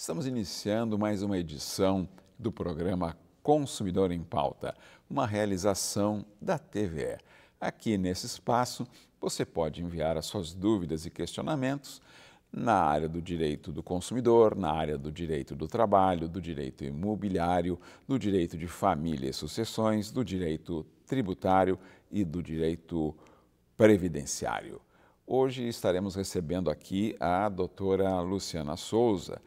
Estamos iniciando mais uma edição do programa Consumidor em Pauta, uma realização da TVE. Aqui nesse espaço você pode enviar as suas dúvidas e questionamentos na área do direito do consumidor, na área do direito do trabalho, do direito imobiliário, do direito de família e sucessões, do direito tributário e do direito previdenciário. Hoje estaremos recebendo aqui a doutora Luciana Souza,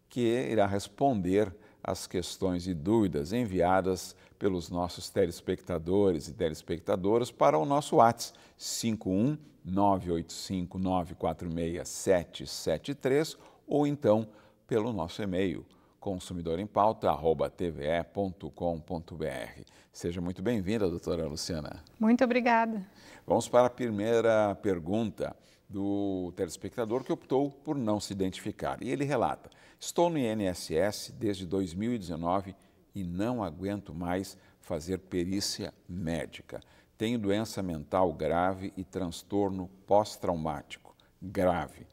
que irá responder às questões e dúvidas enviadas pelos nossos telespectadores e telespectadoras para o nosso WhatsApp 51985946773 ou então pelo nosso e-mail consumidorempauta@tve.com.br. Seja muito bem-vinda, doutora Luciana. Muito obrigada. Vamos para a primeira pergunta do telespectador que optou por não se identificar. E ele relata: estou no INSS desde 2019 e não aguento mais fazer perícia médica. Tenho doença mental grave e transtorno pós-traumático grave.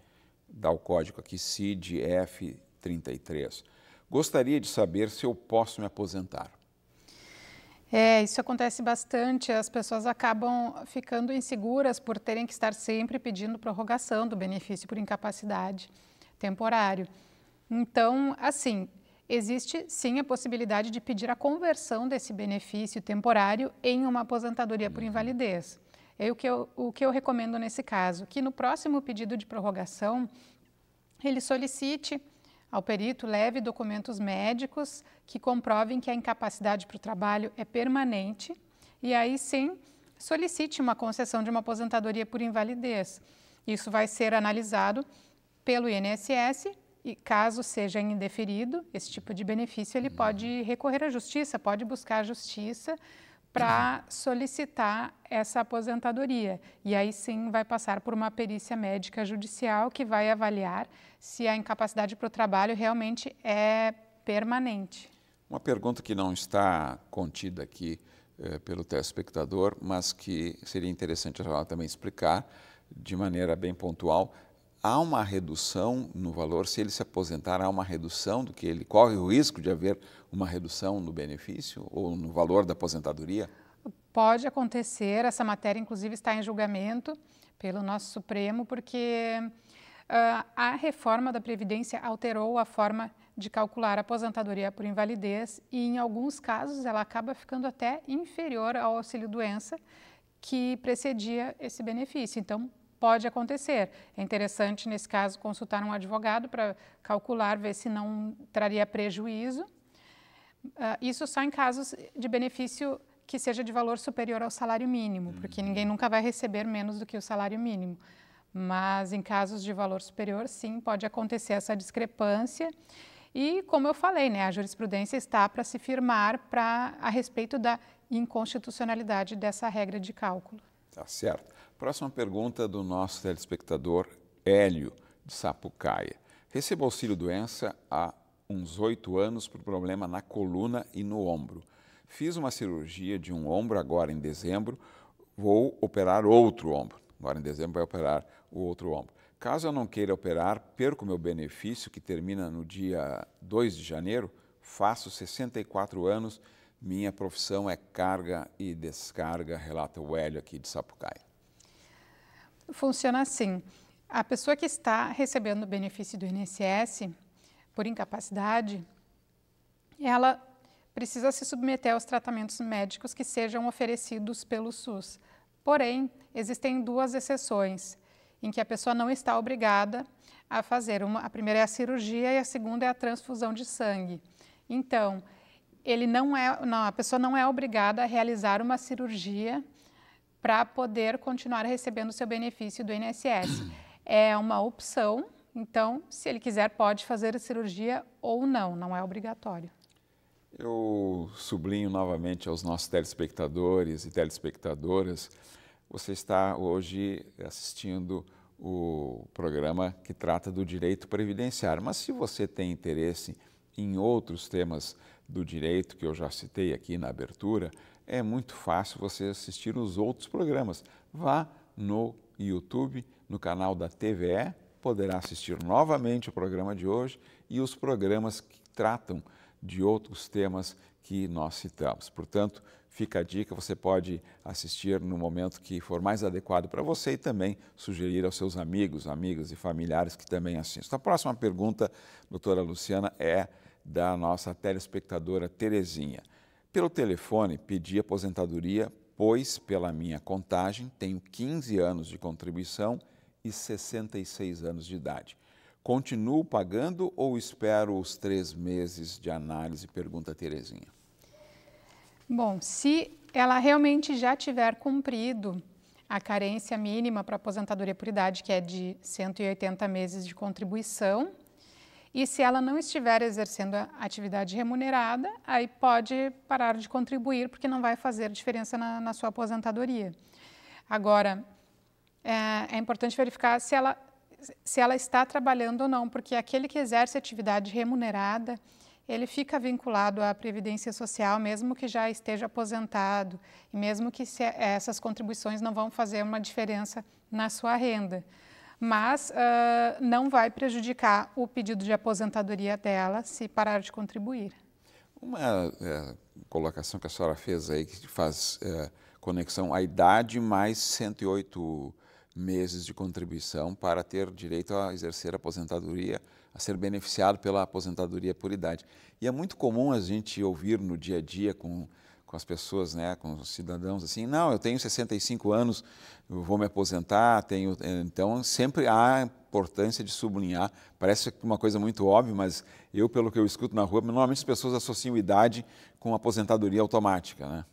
Dá o código aqui CID-F33. Gostaria de saber se eu posso me aposentar. Isso acontece bastante, as pessoas acabam ficando inseguras por terem que estar sempre pedindo prorrogação do benefício por incapacidade temporário. Então, assim, existe sim a possibilidade de pedir a conversão desse benefício temporário em uma aposentadoria por invalidez. O que eu recomendo nesse caso, que no próximo pedido de prorrogação, ele solicite ao perito, leve documentos médicos que comprovem que a incapacidade para o trabalho é permanente e aí sim solicite uma concessão de uma aposentadoria por invalidez. Isso vai ser analisado pelo INSS e caso seja indeferido esse tipo de benefício, ele pode recorrer à justiça, pode buscar a justiça para solicitar essa aposentadoria. E aí sim vai passar por uma perícia médica judicial que vai avaliar se a incapacidade para o trabalho realmente é permanente. Uma pergunta que não está contida aqui pelo telespectador, mas que seria interessante ela também explicar de maneira bem pontual. Há uma redução no valor, se ele se aposentar, há uma redução do que ele corre o risco de haver uma redução no benefício ou no valor da aposentadoria? Pode acontecer, essa matéria inclusive está em julgamento pelo nosso Supremo, porque a reforma da Previdência alterou a forma de calcular a aposentadoria por invalidez e em alguns casos ela acaba ficando até inferior ao auxílio-doença que precedia esse benefício. Então, pode acontecer. É interessante, nesse caso, consultar um advogado para calcular, ver se não traria prejuízo. Isso só em casos de benefício que seja de valor superior ao salário mínimo, porque ninguém nunca vai receber menos do que o salário mínimo. Mas em casos de valor superior, sim, pode acontecer essa discrepância. E, como eu falei, né, a jurisprudência está para se firmar a respeito da inconstitucionalidade dessa regra de cálculo. Tá certo. Próxima pergunta do nosso telespectador Hélio, de Sapucaia. Recebo auxílio-doença há uns 8 anos por problema na coluna e no ombro. Fiz uma cirurgia de um ombro agora em dezembro, vou operar outro ombro. Agora em dezembro vai operar o outro ombro. Caso eu não queira operar, perco meu benefício que termina no dia 2 de janeiro, faço 64 anos, minha profissão é carga e descarga, relata o Hélio aqui de Sapucaia. Funciona assim, a pessoa que está recebendo o benefício do INSS por incapacidade, ela precisa se submeter aos tratamentos médicos que sejam oferecidos pelo SUS. Porém, existem 2 exceções em que a pessoa não está obrigada a fazer. A primeira é a cirurgia e a segunda é a transfusão de sangue. Então, a pessoa não é obrigada a realizar uma cirurgia para poder continuar recebendo o seu benefício do INSS. É uma opção, então, se ele quiser, pode fazer a cirurgia ou não, não é obrigatório. Eu sublinho novamente aos nossos telespectadores e telespectadoras, você está hoje assistindo o programa que trata do direito previdenciário, mas se você tem interesse em outros temas do direito que eu já citei aqui na abertura, é muito fácil você assistir os outros programas. Vá no YouTube, no canal da TVE poderá assistir novamente o programa de hoje e os programas que tratam de outros temas que nós citamos. Portanto, fica a dica, você pode assistir no momento que for mais adequado para você e também sugerir aos seus amigos, amigas e familiares que também assistam. A próxima pergunta, doutora Luciana, é da nossa telespectadora Terezinha. Pelo telefone, pedi aposentadoria, pois, pela minha contagem, tenho 15 anos de contribuição e 66 anos de idade. Continuo pagando ou espero os 3 meses de análise? Pergunta a Terezinha. Bom, se ela realmente já tiver cumprido a carência mínima para aposentadoria por idade, que é de 180 meses de contribuição, e se ela não estiver exercendo a atividade remunerada, aí pode parar de contribuir, porque não vai fazer diferença na sua aposentadoria. Agora, é importante verificar se ela está trabalhando ou não, porque aquele que exerce atividade remunerada, ele fica vinculado à Previdência Social, mesmo que já esteja aposentado, e mesmo que essas contribuições não vão fazer uma diferença na sua renda. Mas não vai prejudicar o pedido de aposentadoria dela se parar de contribuir. Uma colocação que a senhora fez aí, que faz conexão à idade mais 108 meses de contribuição para ter direito a exercer a aposentadoria, a ser beneficiado pela aposentadoria por idade. E é muito comum a gente ouvir no dia a dia com as pessoas, né, com os cidadãos, assim, não, eu tenho 65 anos, eu vou me aposentar, então sempre há importância de sublinhar, parece uma coisa muito óbvia, mas eu, pelo que eu escuto na rua, normalmente as pessoas associam idade com aposentadoria automática, né?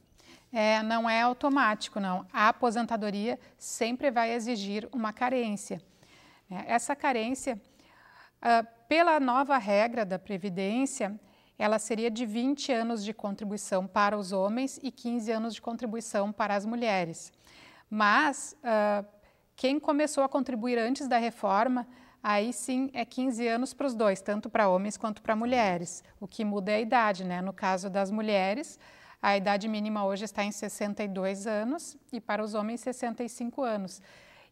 Não é automático, não. A aposentadoria sempre vai exigir uma carência. Essa carência, pela nova regra da Previdência, ela seria de 20 anos de contribuição para os homens e 15 anos de contribuição para as mulheres. Mas quem começou a contribuir antes da reforma, aí sim é 15 anos para os dois, tanto para homens quanto para mulheres. O que muda é a idade, né? No caso das mulheres, a idade mínima hoje está em 62 anos e para os homens 65 anos.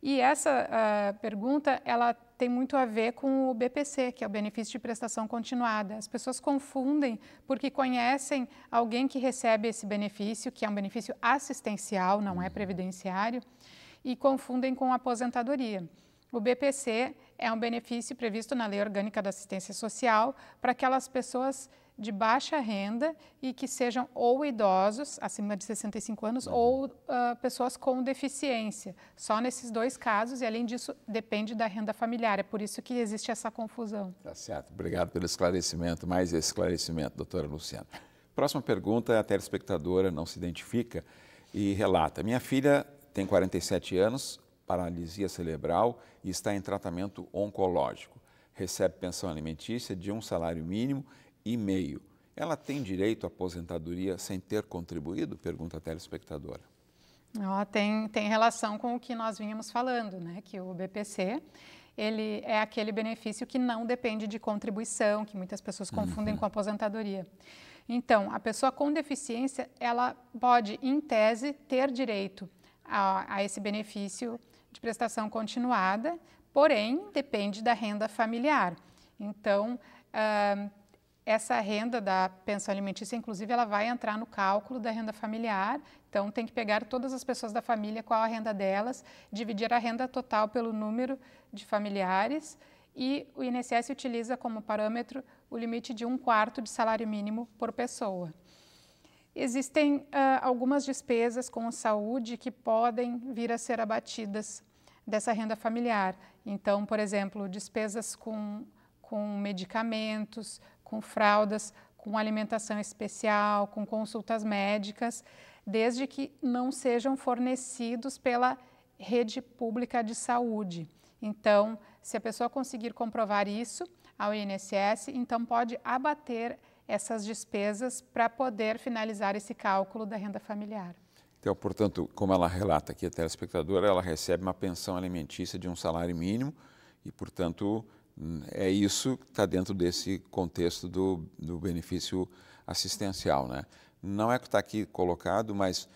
E essa pergunta, ela tem muito a ver com o BPC, que é o benefício de prestação continuada. As pessoas confundem porque conhecem alguém que recebe esse benefício, que é um benefício assistencial, não é previdenciário, e confundem com a aposentadoria. O BPC é um benefício previsto na Lei Orgânica da Assistência Social para aquelas pessoas de baixa renda e que sejam ou idosos, acima de 65 anos, ou pessoas com deficiência. Só nesses dois casos, e além disso, depende da renda familiar. É por isso que existe essa confusão. Tá certo. Obrigado pelo esclarecimento, mais esse esclarecimento, doutora Luciana. Próxima pergunta, a telespectadora não se identifica e relata. Minha filha tem 47 anos, paralisia cerebral e está em tratamento oncológico. Recebe pensão alimentícia de um salário mínimo e meio. Ela tem direito à aposentadoria sem ter contribuído? Pergunta a telespectadora. Tem relação com o que nós vínhamos falando, né? Que o BPC, ele é aquele benefício que não depende de contribuição, que muitas pessoas confundem com aposentadoria. Então, a pessoa com deficiência, ela pode, em tese, ter direito a esse benefício de prestação continuada, porém, depende da renda familiar. Então, essa renda da pensão alimentícia, inclusive, ela vai entrar no cálculo da renda familiar. Então, tem que pegar todas as pessoas da família, qual a renda delas, dividir a renda total pelo número de familiares e o INSS utiliza como parâmetro o limite de 1/4 de salário mínimo por pessoa. Existem algumas despesas com saúde que podem vir a ser abatidas dessa renda familiar. Então, por exemplo, despesas com medicamentos, com fraldas, com alimentação especial, com consultas médicas, desde que não sejam fornecidos pela rede pública de saúde. Então, se a pessoa conseguir comprovar isso ao INSS, então pode abater essas despesas para poder finalizar esse cálculo da renda familiar. Então, portanto, como ela relata aqui, a telespectadora, ela recebe uma pensão alimentícia de um salário mínimo e, portanto, é isso que está dentro desse contexto do benefício assistencial, né? Não é que está aqui colocado, mas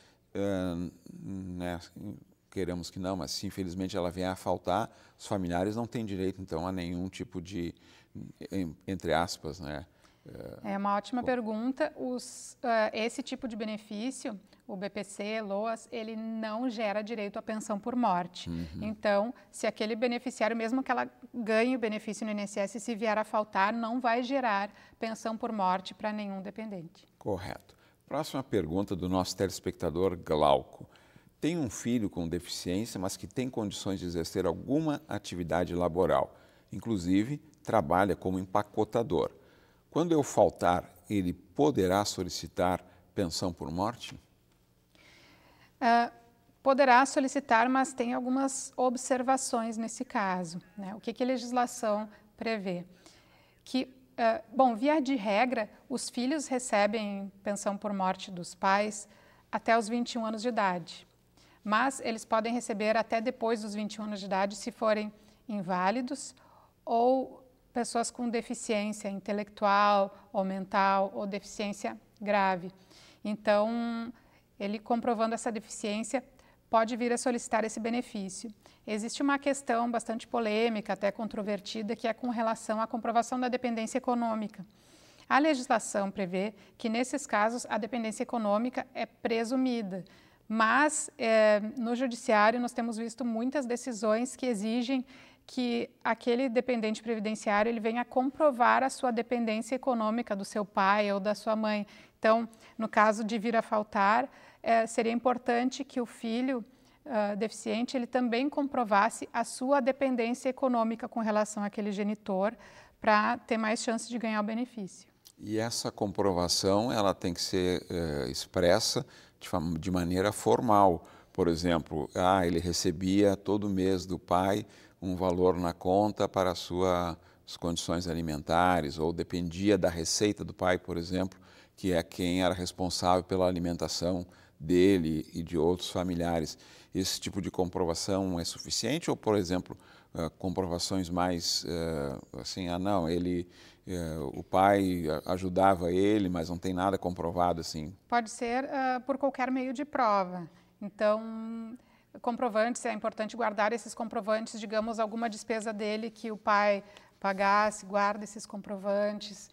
queremos que não, mas se infelizmente ela vier a faltar, os familiares não têm direito, então, a nenhum tipo de, entre aspas, né? É uma ótima pergunta. Esse tipo de benefício, o BPC, LOAS, ele não gera direito à pensão por morte. Então, se aquele beneficiário, mesmo que ela ganhe o benefício no INSS, se vier a faltar, não vai gerar pensão por morte para nenhum dependente. Correto. Próxima pergunta do nosso telespectador Glauco. Tem um filho com deficiência, mas que tem condições de exercer alguma atividade laboral. Inclusive, trabalha como empacotador. Quando eu faltar, ele poderá solicitar pensão por morte? Poderá solicitar, mas tem algumas observações nesse caso, né? O que a legislação prevê? Bom, via de regra, os filhos recebem pensão por morte dos pais até os 21 anos de idade, mas eles podem receber até depois dos 21 anos de idade se forem inválidos ou pessoas com deficiência intelectual ou mental ou deficiência grave. Então, ele comprovando essa deficiência pode vir a solicitar esse benefício. Existe uma questão bastante polêmica, até controvertida, que é com relação à comprovação da dependência econômica. A legislação prevê que, nesses casos, a dependência econômica é presumida, mas no judiciário nós temos visto muitas decisões que exigem que aquele dependente previdenciário ele venha comprovar a sua dependência econômica do seu pai ou da sua mãe. Então, no caso de vir a faltar, seria importante que o filho deficiente ele também comprovasse a sua dependência econômica com relação àquele genitor para ter mais chance de ganhar o benefício. E essa comprovação ela tem que ser expressa de maneira formal. Por exemplo, ele recebia todo mês do pai um valor na conta para as suas condições alimentares, ou dependia da receita do pai, por exemplo, que é quem era responsável pela alimentação dele e de outros familiares. Esse tipo de comprovação é suficiente ou, por exemplo, comprovações mais assim, não, o pai ajudava ele, mas não tem nada comprovado assim? Pode ser por qualquer meio de prova. Então, comprovantes, é importante guardar esses comprovantes, digamos, alguma despesa dele que o pai pagasse, guarda esses comprovantes.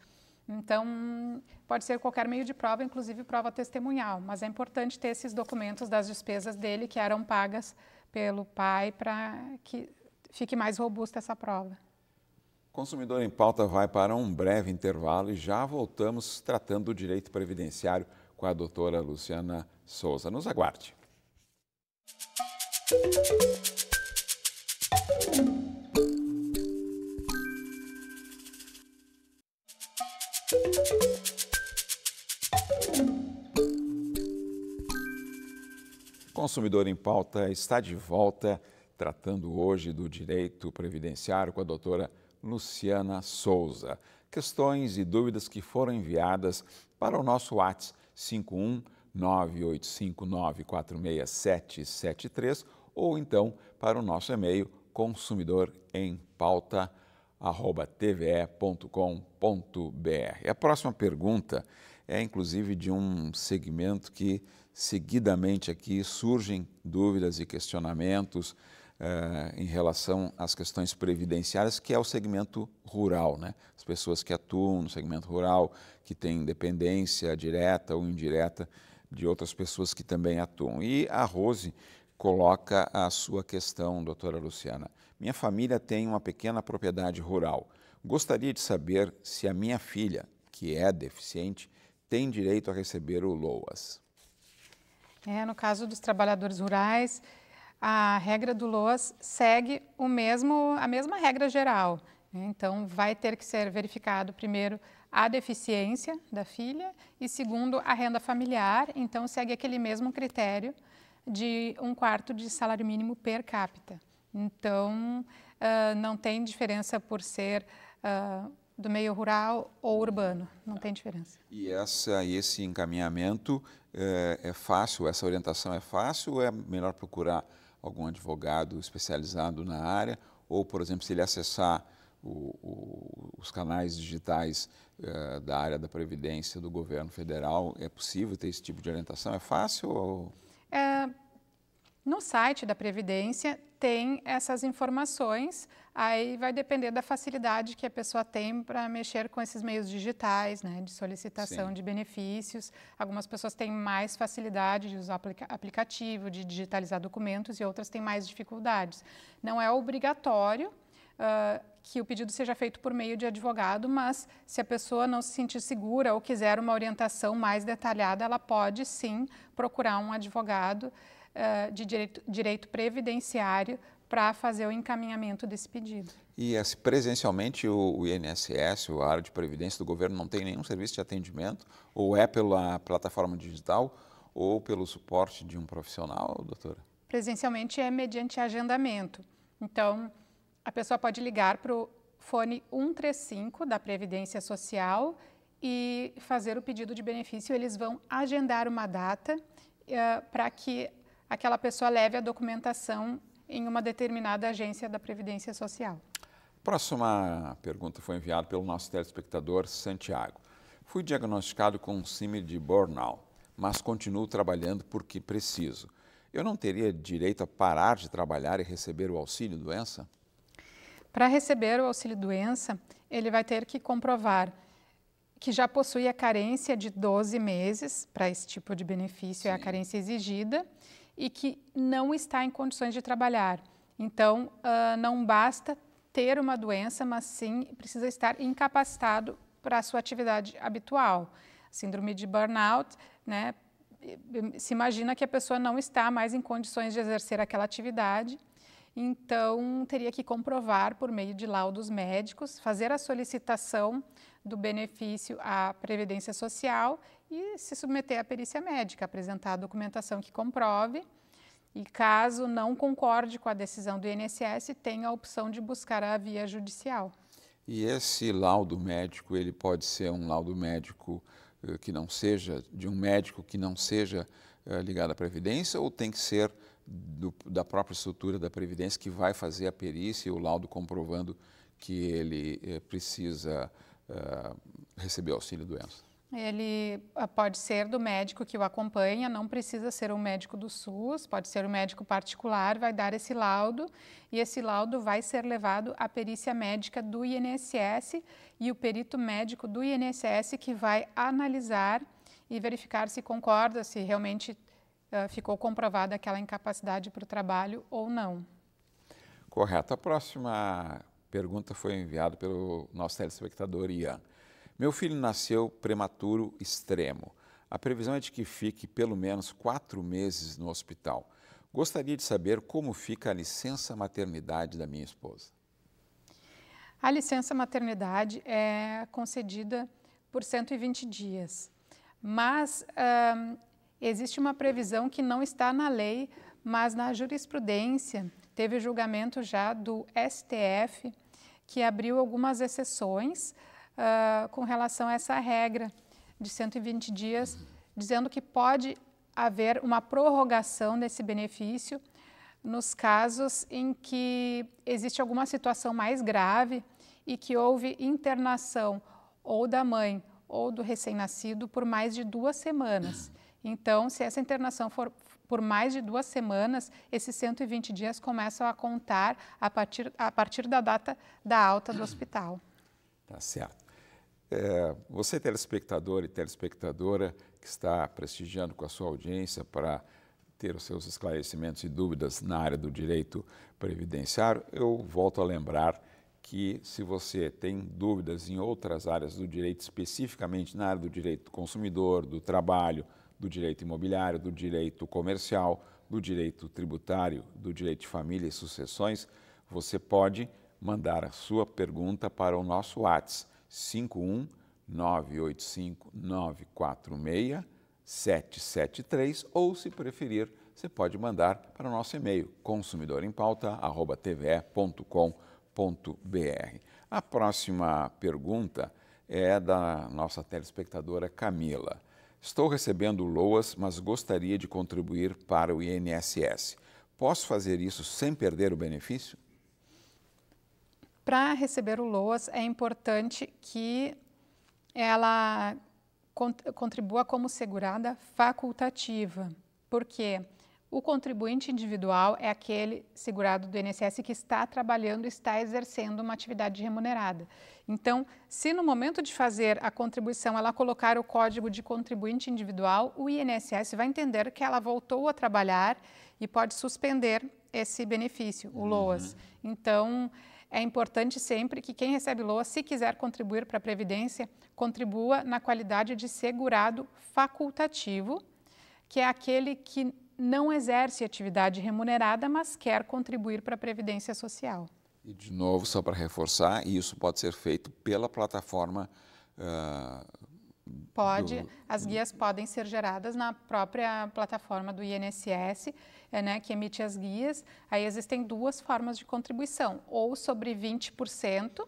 Então, pode ser qualquer meio de prova, inclusive prova testemunhal, mas é importante ter esses documentos das despesas dele que eram pagas pelo pai para que fique mais robusta essa prova. Consumidor em Pauta vai para um breve intervalo e já voltamos tratando do direito previdenciário com a doutora Luciana Souza. Nos aguarde. Consumidor em Pauta está de volta, tratando hoje do direito previdenciário com a doutora Luciana Souza. Questões e dúvidas que foram enviadas para o nosso WhatsApp 51985946773 ou então para o nosso e-mail consumidorempauta@tve.com.br. A próxima pergunta é inclusive de um segmento que seguidamente aqui surgem dúvidas e questionamentos em relação às questões previdenciárias, que é o segmento rural, né? As pessoas que atuam no segmento rural, que têm dependência direta ou indireta de outras pessoas que também atuam. E a Rose coloca a sua questão, doutora Luciana. Minha família tem uma pequena propriedade rural. Gostaria de saber se a minha filha, que é deficiente, tem direito a receber o LOAS. No caso dos trabalhadores rurais, a regra do LOAS segue a mesma regra geral. Então, vai ter que ser verificado primeiro a deficiência da filha e segundo a renda familiar. Então, segue aquele mesmo critério de 1/4 de salário mínimo per capita. Então, não tem diferença por ser do meio rural ou urbano, não tem diferença. E esse encaminhamento é fácil, essa orientação é fácil ou é melhor procurar algum advogado especializado na área? Ou, por exemplo, se ele acessar os canais digitais da área da Previdência do governo federal, é possível ter esse tipo de orientação? É fácil? Ou... No site da Previdência tem essas informações, aí vai depender da facilidade que a pessoa tem para mexer com esses meios digitais, né, de solicitação Sim. de benefícios. Algumas pessoas têm mais facilidade de usar aplicativo, de digitalizar documentos, e outras têm mais dificuldades. Não é obrigatório que o pedido seja feito por meio de advogado, mas se a pessoa não se sentir segura ou quiser uma orientação mais detalhada, ela pode sim procurar um advogado de direito previdenciário para fazer o encaminhamento desse pedido. E presencialmente o INSS, a área de previdência do governo, não tem nenhum serviço de atendimento? Ou é pela plataforma digital ou pelo suporte de um profissional, doutora? Presencialmente é mediante agendamento. Então, a pessoa pode ligar para o fone 135 da Previdência Social e fazer o pedido de benefício. Eles vão agendar uma data para que aquela pessoa leve a documentação em uma determinada agência da Previdência Social. Próxima pergunta foi enviada pelo nosso telespectador Santiago. Fui diagnosticado com síndrome de burnout, mas continuo trabalhando porque preciso. Eu não teria direito a parar de trabalhar e receber o auxílio-doença? Para receber o auxílio-doença, ele vai ter que comprovar que já possui a carência de 12 meses para esse tipo de benefício, é a carência exigida, e que não está em condições de trabalhar. Então, não basta ter uma doença, mas sim precisa estar incapacitado para a sua atividade habitual. Síndrome de burnout, né, se imagina que a pessoa não está mais em condições de exercer aquela atividade, então teria que comprovar por meio de laudos médicos, fazer a solicitação do benefício à Previdência Social e se submeter à perícia médica, apresentar a documentação que comprove. E caso não concorde com a decisão do INSS, tem a opção de buscar a via judicial. E esse laudo médico, ele pode ser um laudo médico que não seja, de um médico que não seja ligado à Previdência, ou tem que ser da própria estrutura da Previdência que vai fazer a perícia e o laudo comprovando que ele precisa receber auxílio-doença? Ele pode ser do médico que o acompanha, não precisa ser um médico do SUS, pode ser um médico particular, vai dar esse laudo e esse laudo vai ser levado à perícia médica do INSS e o perito médico do INSS que vai analisar e verificar se concorda, se realmente ficou comprovada aquela incapacidade para o trabalho ou não. Correto. A próxima pergunta foi enviada pelo nosso telespectador Ian. Meu filho nasceu prematuro extremo. A previsão é de que fique pelo menos 4 meses no hospital. Gostaria de saber como fica a licença maternidade da minha esposa. A licença maternidade é concedida por 120 dias, mas existe uma previsão que não está na lei, mas na jurisprudência teve julgamento já do STF que abriu algumas exceções com relação a essa regra de 120 dias, dizendo que pode haver uma prorrogação desse benefício nos casos em que existe alguma situação mais grave e que houve internação ou da mãe ou do recém-nascido por mais de 2 semanas. Então, se essa internação for por mais de 2 semanas, esses 120 dias começam a contar a partir da data da alta do hospital. Tá certo. Você, telespectador e telespectadora, que está prestigiando com a sua audiência para ter os seus esclarecimentos e dúvidas na área do direito previdenciário, eu volto a lembrar que se você tem dúvidas em outras áreas do direito, especificamente na área do direito do consumidor, do trabalho, do direito imobiliário, do direito comercial, do direito tributário, do direito de família e sucessões, você pode mandar a sua pergunta para o nosso WhatsApp 51985-946-773 ou, se preferir, você pode mandar para o nosso e-mail consumidorempauta@tve.com.br. A próxima pergunta é da nossa telespectadora Camila. Estou recebendo LOAS, mas gostaria de contribuir para o INSS. Posso fazer isso sem perder o benefício? Para receber o LOAS, é importante que ela contribua como segurada facultativa, porque O contribuinte individual é aquele segurado do INSS que está trabalhando e está exercendo uma atividade remunerada. Então, se no momento de fazer a contribuição ela colocar o código de contribuinte individual, o INSS vai entender que ela voltou a trabalhar e pode suspender esse benefício, o LOAS. Então, é importante sempre que quem recebe LOAS, se quiser contribuir para a Previdência, contribua na qualidade de segurado facultativo, que é aquele que não exerce atividade remunerada, mas quer contribuir para a Previdência Social. E, de novo, só para reforçar, isso pode ser feito pela plataforma... As guias podem ser geradas na própria plataforma do INSS, né, que emite as guias. Aí existem duas formas de contribuição, ou sobre 20%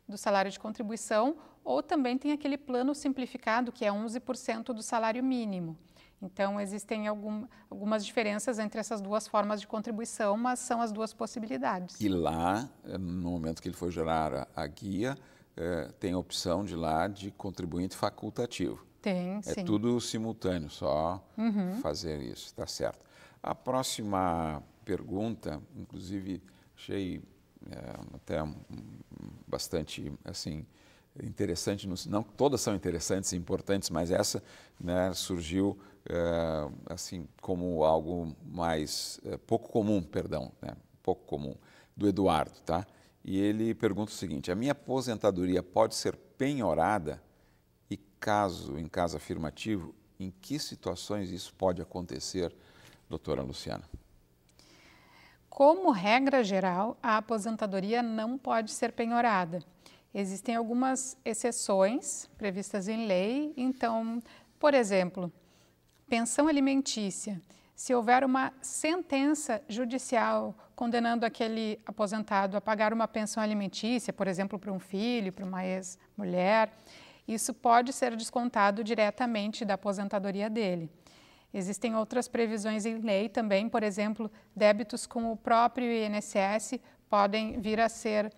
do salário de contribuição, ou também tem aquele plano simplificado, que é 11% do salário mínimo. Então, existem algumas diferenças entre essas duas formas de contribuição, mas são as duas possibilidades. E lá, no momento que ele for gerar a guia, tem a opção de lá de contribuinte facultativo. Tem, sim. É tudo simultâneo, só fazer isso, tá certo. A próxima pergunta, inclusive, achei até bastante, assim, interessante, não todas são interessantes e importantes, mas essa, né, surgiu assim como algo mais pouco comum, né, pouco comum, do Eduardo, tá? E ele pergunta o seguinte: a minha aposentadoria pode ser penhorada? E caso, em caso afirmativo, em que situações isso pode acontecer, doutora Luciana? Como regra geral, a aposentadoria não pode ser penhorada. Existem algumas exceções previstas em lei. Então, por exemplo, pensão alimentícia. Se houver uma sentença judicial condenando aquele aposentado a pagar uma pensão alimentícia, por exemplo, para um filho, para uma ex-mulher, isso pode ser descontado diretamente da aposentadoria dele. Existem outras previsões em lei também, por exemplo, débitos com o próprio INSS podem vir a ser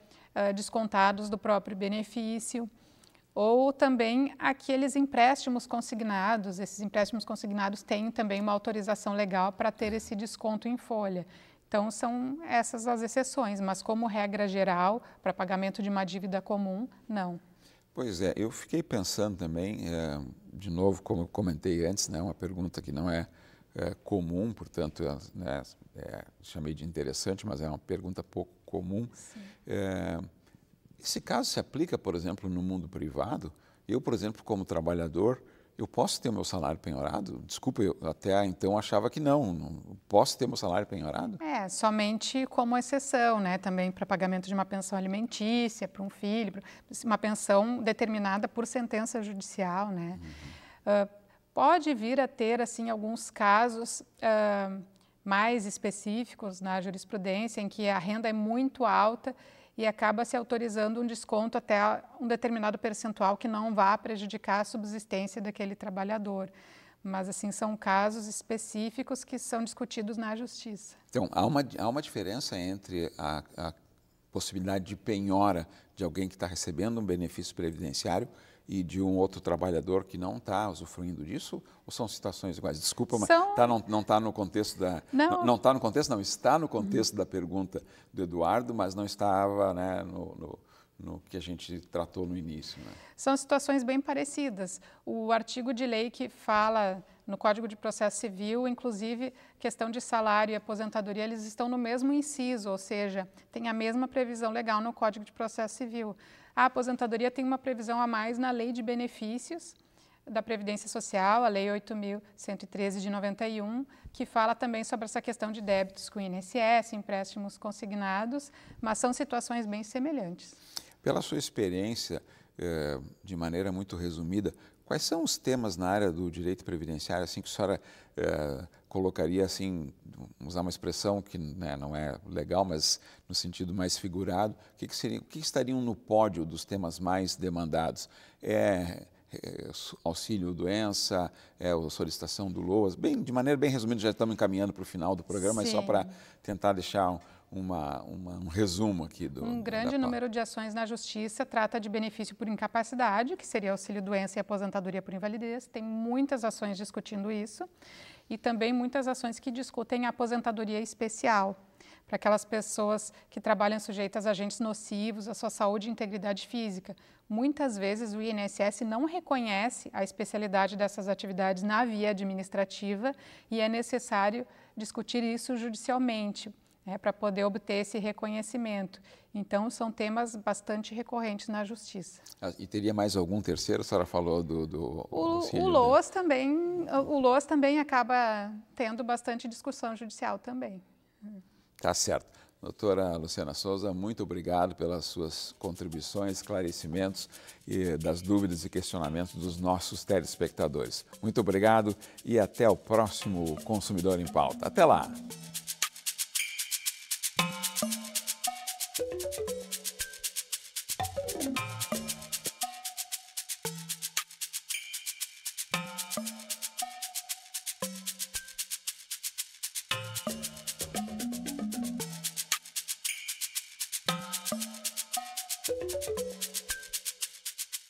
descontados do próprio benefício, ou também aqueles empréstimos consignados. Esses empréstimos consignados têm também uma autorização legal para ter esse desconto em folha. Então, são essas as exceções, mas como regra geral, para pagamento de uma dívida comum, não. Pois é, eu fiquei pensando também, de novo, como eu comentei antes, né, uma pergunta que não é comum, portanto, né, chamei de interessante, mas é uma pergunta pouco comum. Esse caso se aplica, por exemplo, no mundo privado? Eu, por exemplo, como trabalhador, eu posso ter o meu salário penhorado? Desculpa, eu até então achava que não posso ter meu salário penhorado? Somente como exceção, né? Também para pagamento de uma pensão alimentícia para um filho, uma pensão determinada por sentença judicial, né? Pode vir a ter, assim, alguns casos mais específicos na jurisprudência em que a renda é muito alta e acaba se autorizando um desconto até um determinado percentual que não vá prejudicar a subsistência daquele trabalhador. Mas, assim, são casos específicos que são discutidos na justiça. Então, há uma diferença entre a possibilidade de penhora de alguém que está recebendo um benefício previdenciário e de um outro trabalhador que não está usufruindo disso? Ou são situações iguais? Desculpa, mas não está no contexto da... Não está no contexto, não. Está no contexto da pergunta do Eduardo, mas não estava, né, no que a gente tratou no início, né? São situações bem parecidas. O artigo de lei que fala no Código de Processo Civil, inclusive, questão de salário e aposentadoria, eles estão no mesmo inciso, ou seja, tem a mesma previsão legal no Código de Processo Civil. A aposentadoria tem uma previsão a mais na Lei de Benefícios da Previdência Social, a Lei 8.113 de 91, que fala também sobre essa questão de débitos com o INSS, empréstimos consignados, mas são situações bem semelhantes. Pela sua experiência, de maneira muito resumida, quais são os temas na área do direito previdenciário, assim, que a senhora colocaria, assim, usar uma expressão que, né, não é legal, mas no sentido mais figurado, o que estariam no pódio dos temas mais demandados? auxílio-doença, a solicitação do LOAS, de maneira bem resumida, já estamos encaminhando para o final do programa, mas só para tentar deixar um resumo aqui do... Um grande número de ações na Justiça trata de benefício por incapacidade, que seria auxílio-doença e aposentadoria por invalidez. Tem muitas ações discutindo isso e também muitas ações que discutem a aposentadoria especial, para aquelas pessoas que trabalham sujeitas a agentes nocivos à sua saúde e integridade física. Muitas vezes o INSS não reconhece a especialidade dessas atividades na via administrativa e é necessário discutir isso judicialmente, para poder obter esse reconhecimento. Então, são temas bastante recorrentes na Justiça. E teria mais algum terceiro? A senhora falou do auxílio, o LOAS também acaba tendo bastante discussão judicial também. Tá certo. Doutora Luciana Souza, muito obrigado pelas suas contribuições, esclarecimentos e das dúvidas e questionamentos dos nossos telespectadores. Muito obrigado e até o próximo Consumidor em Pauta. Até lá!